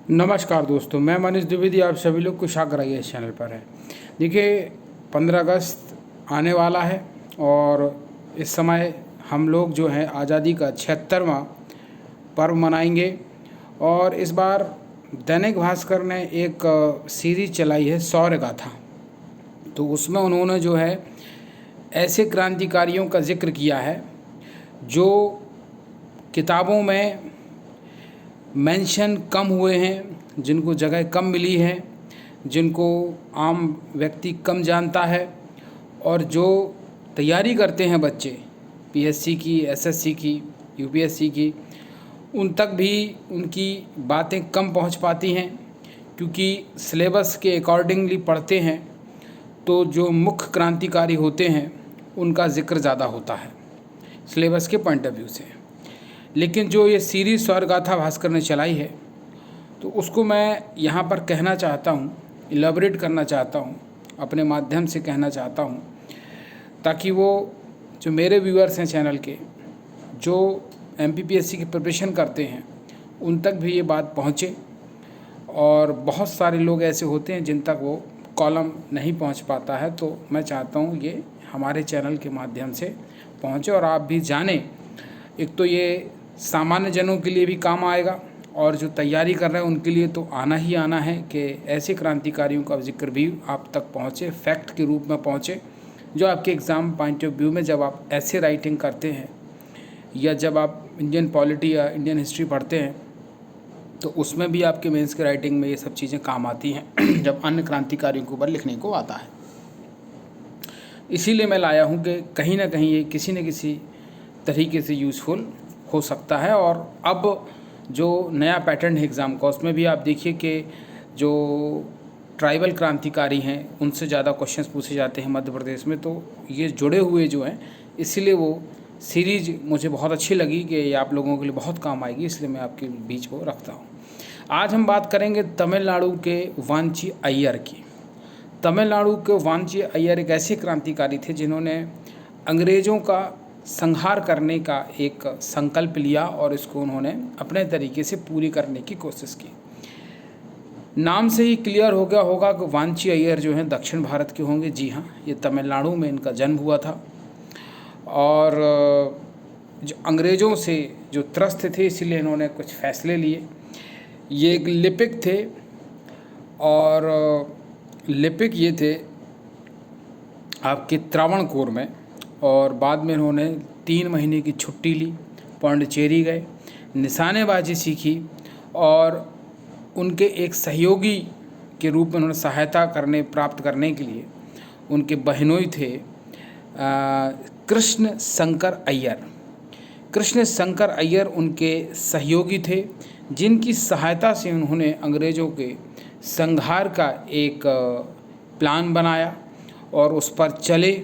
नमस्कार दोस्तों, मैं मनीष द्विवेदी। आप सभी लोग को स्वागत है इस चैनल पर है। देखिए, 15 अगस्त आने वाला है और इस समय हम लोग जो है आज़ादी का 76वां पर्व मनाएंगे। और इस बार दैनिक भास्कर ने एक सीरीज चलाई है शौर्य गाथा। तो उसमें उन्होंने जो है ऐसे क्रांतिकारियों का जिक्र किया है जो किताबों में मेंशन कम हुए हैं, जिनको जगह कम मिली है, जिनको आम व्यक्ति कम जानता है, और जो तैयारी करते हैं बच्चे पीएससी की, एसएससी की, यूपीएससी की, उन तक भी उनकी बातें कम पहुंच पाती हैं, क्योंकि सिलेबस के अकॉर्डिंगली पढ़ते हैं तो जो मुख्य क्रांतिकारी होते हैं उनका जिक्र ज़्यादा होता है सिलेबस के पॉइंट ऑफ व्यू से। लेकिन जो ये सीरीज़ शौर्य गाथा भास्कर ने चलाई है, तो उसको मैं यहाँ पर कहना चाहता हूँ, इलेबोरेट करना चाहता हूँ, अपने माध्यम से कहना चाहता हूँ, ताकि वो जो मेरे व्यूअर्स हैं चैनल के, जो एमपीपीएससी की प्रिपरेशन करते हैं, उन तक भी ये बात पहुँचे। और बहुत सारे लोग ऐसे होते हैं जिन तक वो कॉलम नहीं पहुँच पाता है, तो मैं चाहता हूँ ये हमारे चैनल के माध्यम से पहुँचे और आप भी जानें। एक तो ये सामान्य जनों के लिए भी काम आएगा और जो तैयारी कर रहे हैं उनके लिए तो आना ही आना है कि ऐसे क्रांतिकारियों का जिक्र भी आप तक पहुँचे, फैक्ट के रूप में पहुँचे, जो आपके एग्ज़ाम पॉइंट ऑफ व्यू में जब आप ऐसे राइटिंग करते हैं या जब आप इंडियन पॉलिटी या इंडियन हिस्ट्री पढ़ते हैं तो उसमें भी आपके मेंस के राइटिंग में ये सब चीज़ें काम आती हैं जब अन्य क्रांतिकारियों के ऊपर लिखने को आता है। इसीलिए मैं लाया हूँ कि कहीं ना कहीं ये किसी न किसी तरीके से यूज़फुल हो सकता है। और अब जो नया पैटर्न है एग्ज़ाम का, उसमें भी आप देखिए कि जो ट्राइबल क्रांतिकारी हैं उनसे ज़्यादा क्वेश्चंस पूछे जाते हैं मध्य प्रदेश में, तो ये जुड़े हुए जो हैं, इसीलिए वो सीरीज़ मुझे बहुत अच्छी लगी कि ये आप लोगों के लिए बहुत काम आएगी, इसलिए मैं आपके बीच को रखता हूँ। आज हम बात करेंगे तमिलनाडु के वांची अय्यर की। तमिलनाडु के वांची अय्यर एक ऐसे क्रांतिकारी थे जिन्होंने अंग्रेज़ों का संहार करने का एक संकल्प लिया और इसको उन्होंने अपने तरीके से पूरी करने की कोशिश की। नाम से ही क्लियर हो गया होगा कि वांची अय्यर जो हैं दक्षिण भारत के होंगे। जी हाँ, ये तमिलनाडु में इनका जन्म हुआ था और जो अंग्रेज़ों से जो त्रस्त थे, इसीलिए इन्होंने कुछ फैसले लिए। ये एक लिपिक थे और लिपिक ये थे आपके त्रावणकोर में, और बाद में इन्होंने 3 महीने की छुट्टी ली, पौंडीचेरी गए, निशानेबाजी सीखी और उनके एक सहयोगी के रूप में उन्होंने सहायता प्राप्त करने के लिए उनके बहनोई थे कृष्ण शंकर अय्यर। कृष्ण शंकर अय्यर उनके सहयोगी थे, जिनकी सहायता से उन्होंने अंग्रेज़ों के संहार का एक प्लान बनाया और उस पर चले।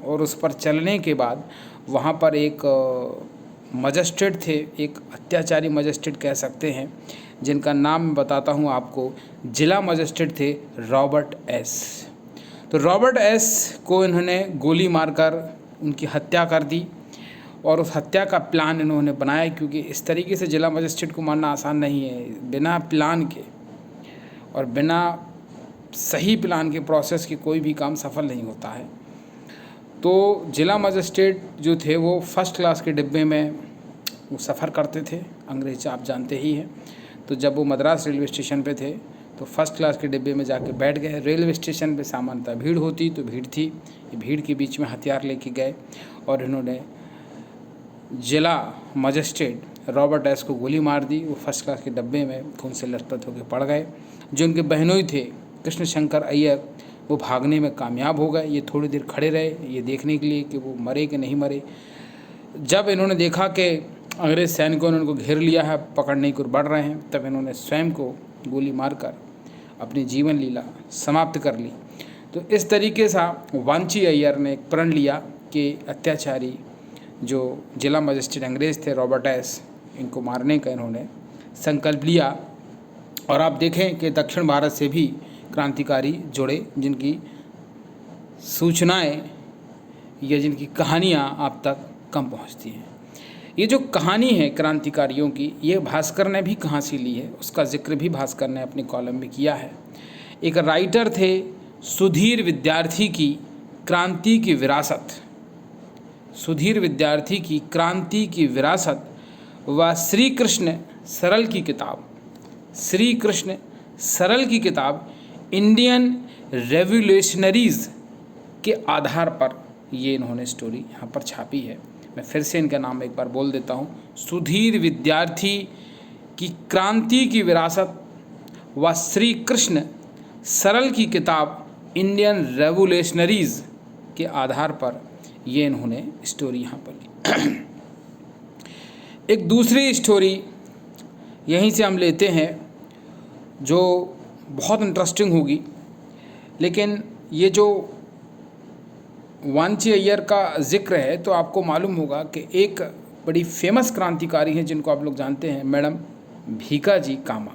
और उस पर चलने के बाद वहाँ पर एक मजिस्ट्रेट थे, एक अत्याचारी मजिस्ट्रेट कह सकते हैं, जिनका नाम मैं बताता हूँ आपको। जिला मजिस्ट्रेट थे रॉबर्ट एस। तो रॉबर्ट एस को इन्होंने गोली मारकर उनकी हत्या कर दी और उस हत्या का प्लान इन्होंने बनाया, क्योंकि इस तरीके से जिला मजिस्ट्रेट को मारना आसान नहीं है। बिना प्लान के और बिना सही प्लान के प्रोसेस के कोई भी काम सफल नहीं होता है। तो जिला मजिस्ट्रेट जो थे वो फर्स्ट क्लास के डिब्बे में वो सफ़र करते थे, अंग्रेज आप जानते ही हैं। तो जब वो मद्रास रेलवे स्टेशन पे थे तो फर्स्ट क्लास के डिब्बे में जाके बैठ गए। रेलवे स्टेशन पे सामान्यतः भीड़ होती, तो भीड़ थी, ये भीड़ के बीच में हथियार लेके गए और इन्होंने जिला मजिस्ट्रेट रॉबर्ट एस को गोली मार दी। वो फर्स्ट क्लास के डब्बे में खून से लथपथ होकर पड़ गए। जो उनके बहनोई थे कृष्ण शंकर अय्यर, वो भागने में कामयाब हो गए। ये थोड़ी देर खड़े रहे ये देखने के लिए कि वो मरे कि नहीं मरे। जब इन्होंने देखा कि अंग्रेज़ सैनिकों ने उनको घेर लिया है, पकड़ने की ओर बढ़ रहे हैं, तब इन्होंने स्वयं को गोली मारकर अपनी जीवन लीला समाप्त कर ली। तो इस तरीके से वांची अय्यर ने एक प्रण लिया कि अत्याचारी जो जिला मजिस्ट्रेट अंग्रेज़ थे रॉबर्ट एस, इनको मारने का इन्होंने संकल्प लिया। और आप देखें कि दक्षिण भारत से भी क्रांतिकारी जुड़े, जिनकी सूचनाएं या जिनकी कहानियां आप तक कम पहुंचती हैं। ये जो कहानी है क्रांतिकारियों की, ये भास्कर ने भी कहाँ से ली है, उसका जिक्र भी भास्कर ने अपने कॉलम में किया है। एक राइटर थे सुधीर विद्यार्थी की क्रांति की विरासत, सुधीर विद्यार्थी की क्रांति की विरासत व श्री कृष्ण सरल की किताब, श्री कृष्ण सरल की किताब इंडियन रेवोल्यूशनरीज के आधार पर ये इन्होंने स्टोरी यहाँ पर छापी है। मैं फिर से इनका नाम एक बार बोल देता हूँ, सुधीर विद्यार्थी की क्रांति की विरासत व श्री कृष्ण सरल की किताब इंडियन रेवोल्यूशनरीज के आधार पर ये इन्होंने स्टोरी यहाँ पर ली। एक दूसरी स्टोरी यहीं से हम लेते हैं जो बहुत इंटरेस्टिंग होगी, लेकिन ये जो वांची अय्यर का जिक्र है तो आपको मालूम होगा कि एक बड़ी फेमस क्रांतिकारी हैं जिनको आप लोग जानते हैं, मैडम भीकाजी कामा।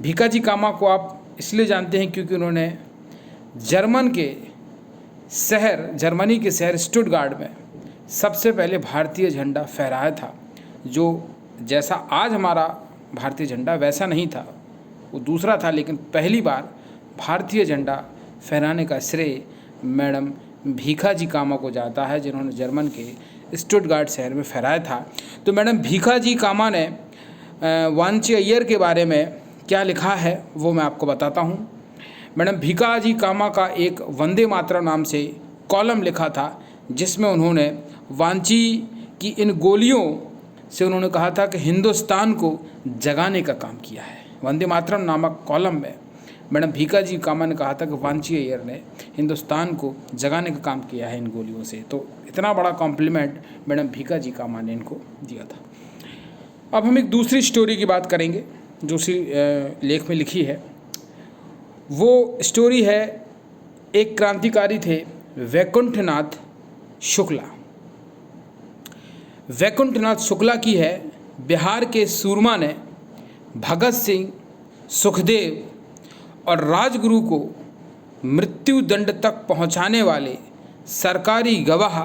भीकाजी कामा को आप इसलिए जानते हैं क्योंकि उन्होंने जर्मनी के शहर स्टुटगार्ट में सबसे पहले भारतीय झंडा फहराया था, जो जैसा आज हमारा भारतीय झंडा वैसा नहीं था, वो दूसरा था, लेकिन पहली बार भारतीय झंडा फहराने का श्रेय मैडम भीकाजी कामा को जाता है, जिन्होंने जर्मन के स्टुटगार्ट शहर में फहराया था। तो मैडम भीकाजी कामा ने वांची अय्यर के बारे में क्या लिखा है वो मैं आपको बताता हूँ। मैडम भीकाजी कामा का एक वंदे मातरम नाम से कॉलम लिखा था, जिसमें उन्होंने वांची की इन गोलियों से उन्होंने कहा था कि हिंदुस्तान को जगाने का काम किया है। वंदे मातरम नामक कॉलम में मैडम भीकाजी कामा ने कहा था कि वांची अय्यर ने हिंदुस्तान को जगाने का काम किया है इन गोलियों से। तो इतना बड़ा कॉम्प्लीमेंट मैडम भीकाजी कामा ने इनको दिया था। अब हम एक दूसरी स्टोरी की बात करेंगे जो उसी लेख में लिखी है। वो स्टोरी है, एक क्रांतिकारी थे वैकुंठनाथ शुक्ला। वैकुंठनाथ शुक्ला की है। बिहार के सूरमा ने भगत सिंह, सुखदेव और राजगुरु को मृत्यु दंड तक पहुंचाने वाले सरकारी गवाह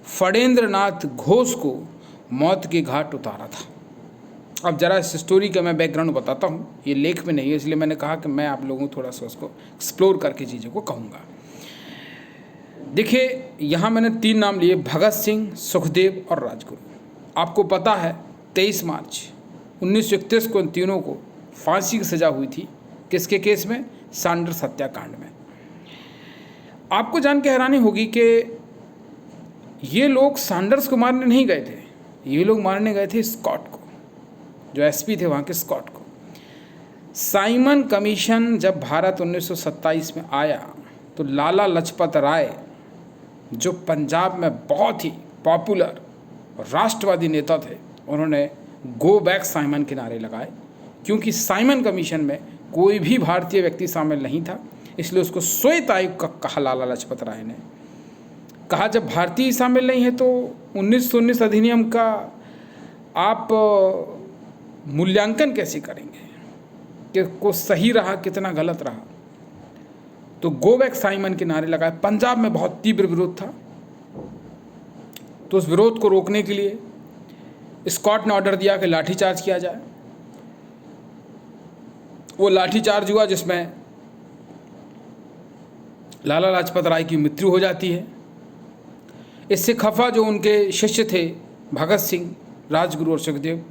फणेंद्रनाथ घोष को मौत के घाट उतारा था। अब जरा इस स्टोरी का मैं बैकग्राउंड बताता हूँ, ये लेख में नहीं है, इसलिए मैंने कहा कि मैं आप लोगों को थोड़ा सा उसको एक्सप्लोर करके चीज़ों को कहूँगा। देखिए, यहाँ मैंने 3 नाम लिए, भगत सिंह, सुखदेव और राजगुरु। आपको पता है 23 मार्च 1931 को इन तीनों को फांसी की सज़ा हुई थी। किसके केस में? सैंडर्स हत्याकांड में। आपको जान के हैरानी होगी कि ये लोग सैंडर्स को मारने नहीं गए थे, ये लोग मारने गए थे स्कॉट को, जो एसपी थे वहाँ के स्कॉट को। साइमन कमीशन जब भारत 1927 में आया तो लाला लाजपत राय, जो पंजाब में बहुत ही पॉपुलर और राष्ट्रवादी नेता थे, उन्होंने गो बैक साइमन के नारे लगाए, क्योंकि साइमन कमीशन में कोई भी भारतीय व्यक्ति शामिल नहीं था, इसलिए उसको श्वेत आयोग का कहा लाला लाजपत राय ने। कहा जब भारतीय शामिल नहीं है तो 1919 अधिनियम का आप मूल्यांकन कैसे करेंगे कि को सही रहा कितना गलत रहा। तो गो बैक साइमन के नारे लगाए। पंजाब में बहुत तीव्र विरोध था, तो उस विरोध को रोकने के लिए स्कॉट ने ऑर्डर दिया कि लाठीचार्ज किया जाए। वो लाठीचार्ज हुआ जिसमें लाला लाजपत राय की मृत्यु हो जाती है। इससे खफा जो उनके शिष्य थे भगत सिंह, राजगुरु और सुखदेव,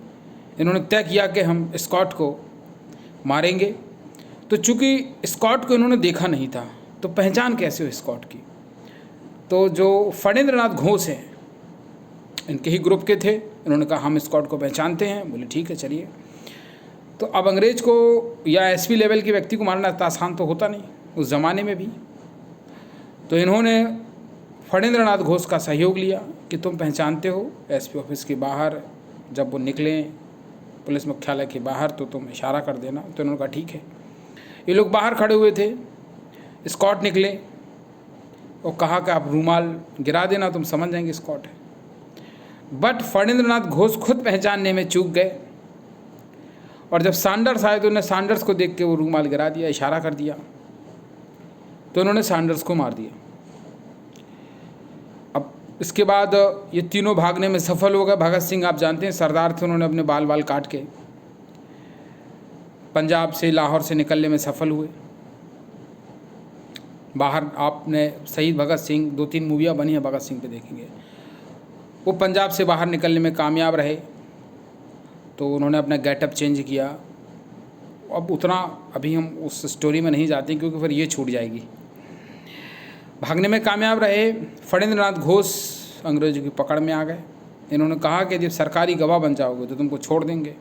इन्होंने तय किया कि हम स्कॉट को मारेंगे। तो चूंकि स्कॉट को इन्होंने देखा नहीं था तो पहचान कैसे हो स्कॉट की। तो जो फणेंद्रनाथ घोष हैं, इनके ही ग्रुप के थे, इन्होंने कहा हम स्कॉट को पहचानते हैं। बोले ठीक है चलिए। तो अब अंग्रेज को या एसपी लेवल के व्यक्ति को मारना इतना आसान तो होता नहीं उस ज़माने में भी। तो इन्होंने फणेंद्रनाथ घोष का सहयोग लिया कि तुम पहचानते हो एसपी ऑफिस के बाहर, जब वो निकलें पुलिस मुख्यालय के बाहर तो तुम इशारा कर देना। तो इन्होंने कहा ठीक है। ये लोग बाहर खड़े हुए थे, स्कॉट निकले और कहा कि आप रूमाल गिरा देना, तुम समझ जाएंगे स्कॉट है। बट फणेंद्रनाथ घोष खुद पहचानने में चूक गए, और जब सैंडर्स आए तो उन्होंने सैंडर्स को देख के वो रूमाल गिरा दिया, इशारा कर दिया, तो उन्होंने सैंडर्स को मार दिया। अब इसके बाद ये तीनों भागने में सफल हो गए। भगत सिंह आप जानते हैं सरदार थे, उन्होंने अपने बाल बाल काट के पंजाब से लाहौर से निकलने में सफल हुए। बाहर आपने शहीद भगत सिंह 2-3 मूवियाँ बनी हैं भगत सिंह पे देखेंगे। वो पंजाब से बाहर निकलने में कामयाब रहे, तो उन्होंने अपना गेटअप चेंज किया। अब उतना अभी हम उस स्टोरी में नहीं जाते क्योंकि फिर ये छूट जाएगी। भागने में कामयाब रहे। फणींद्र नाथ घोष अंग्रेजों की पकड़ में आ गए। इन्होंने कहा कि जब सरकारी गवाह बन जाओगे तो तुमको छोड़ देंगे,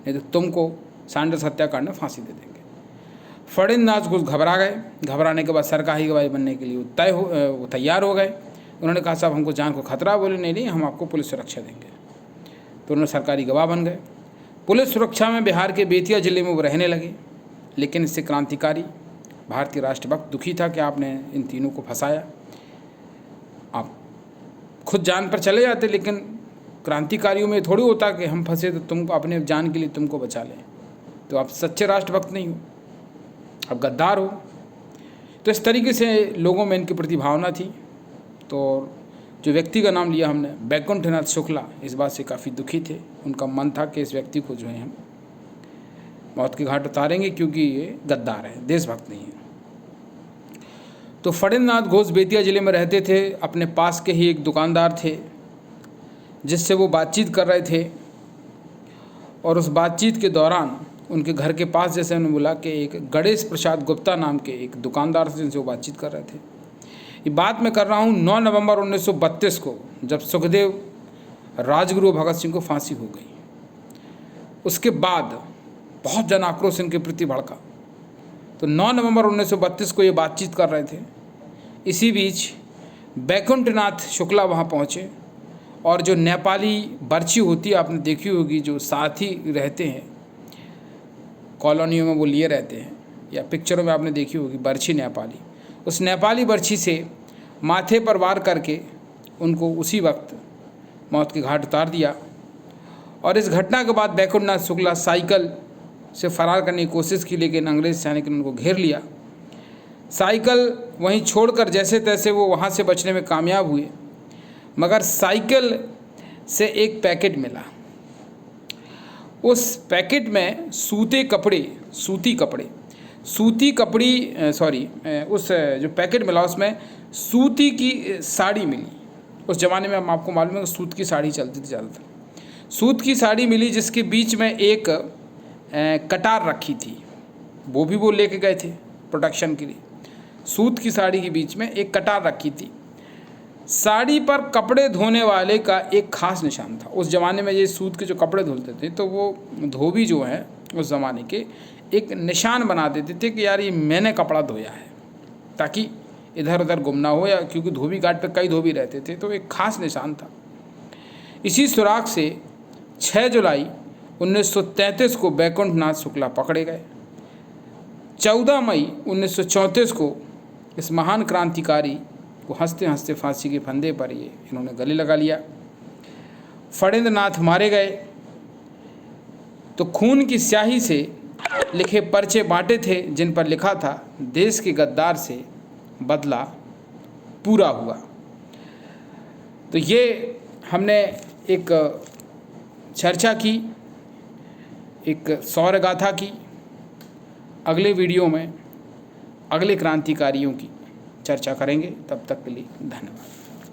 नहीं तो तुमको सैंडर्स हत्याकांड में फांसी दे देंगे। फणींद्र नाथ घोष घबरा गए। घबराने के बाद सरकारी गवाही बनने के लिए वो तैयार हो गए। उन्होंने कहा साहब हमको जान को खतरा। बोले नहीं, हम आपको पुलिस सुरक्षा देंगे। तो उन्होंने सरकारी गवाह बन गए। पुलिस सुरक्षा में बिहार के बेतिया ज़िले में वो रहने लगे। लेकिन इससे क्रांतिकारी भारतीय राष्ट्रभक्त दुखी था कि आपने इन तीनों को फंसाया। आप खुद जान पर चले जाते, लेकिन क्रांतिकारियों में थोड़ी होता कि हम फंसे तो तुमको अपने जान के लिए तुमको बचा लें। तो आप सच्चे राष्ट्रभक्त नहीं हो, आप गद्दार हो। तो इस तरीके से लोगों में इनके प्रति भावना थी। तो जो व्यक्ति का नाम लिया हमने, बैकुंठनाथ शुक्ला, इस बात से काफ़ी दुखी थे। उनका मन था कि इस व्यक्ति को जो है हम मौत के घाट उतारेंगे क्योंकि ये गद्दार है, देशभक्त नहीं है। तो फणींद्र नाथ घोष बेतिया ज़िले में रहते थे। अपने पास के ही एक दुकानदार थे जिससे वो बातचीत कर रहे थे, और उस बातचीत के दौरान उनके घर के पास जैसे उन्होंने बोला कि एक गणेश प्रसाद गुप्ता नाम के एक दुकानदार से जिनसे वो बातचीत कर रहे थे। ये बात मैं कर रहा हूँ 9 नवंबर 1932 को, जब सुखदेव राजगुरु भगत सिंह को फांसी हो गई। उसके बाद बहुत जन आक्रोश इनके प्रति भड़का। तो 9 नवंबर 1932 को ये बातचीत कर रहे थे। इसी बीच बैकुंठनाथ शुक्ला वहाँ पहुँचे, और जो नेपाली बर्छी होती है आपने देखी होगी, जो साथ ही रहते हैं कॉलोनियों में, वो लिए रहते हैं, या पिक्चरों में आपने देखी होगी बर्छी नेपाली। उस नेपाली बर्छी से माथे पर वार करके उनको उसी वक्त मौत के घाट उतार दिया। और इस घटना के बाद बैकुंठनाथ शुक्ला साइकिल से फरार करने की कोशिश की, लेकिन अंग्रेज सैनिक ने उनको घेर लिया। साइकिल वहीं छोड़कर जैसे तैसे वो वहाँ से बचने में कामयाब हुए, मगर साइकिल से एक पैकेट मिला। उस पैकेट में उस जो पैकेट मिला उसमें सूती की साड़ी मिली। उस ज़माने में आपको मालूम है कि सूत की साड़ी चलती थी ज़्यादातर। सूत की साड़ी मिली जिसके बीच में एक कटार रखी थी, वो लेके गए थे प्रोटेक्शन के लिए। सूत की साड़ी के बीच में एक कटार रखी थी। साड़ी पर कपड़े धोने वाले का एक खास निशान था। उस ज़माने में ये सूत के जो कपड़े धुलते थे तो वो धोबी जो है उस ज़माने के एक निशान बना देते थे कि यार ये मैंने कपड़ा धोया है, ताकि इधर उधर गुम ना हो, या क्योंकि धोबी घाट पे कई धोबी रहते थे, तो एक खास निशान था। इसी सुराग से 6 जुलाई 1933 को बैकुंठनाथ शुक्ला पकड़े गए। 14 मई 1934 को इस महान क्रांतिकारी को हंसते हंसते फांसी के फंदे पर इन्होंने गले लगा लिया। फणींद्र नाथ मारे गए तो खून की स्याही से लिखे पर्चे बांटे थे, जिन पर लिखा था देश के गद्दार से बदला पूरा हुआ। तो ये हमने एक चर्चा की, एक शौर्य गाथा की। अगले वीडियो में अगले क्रांतिकारियों की चर्चा करेंगे। तब तक के लिए धन्यवाद।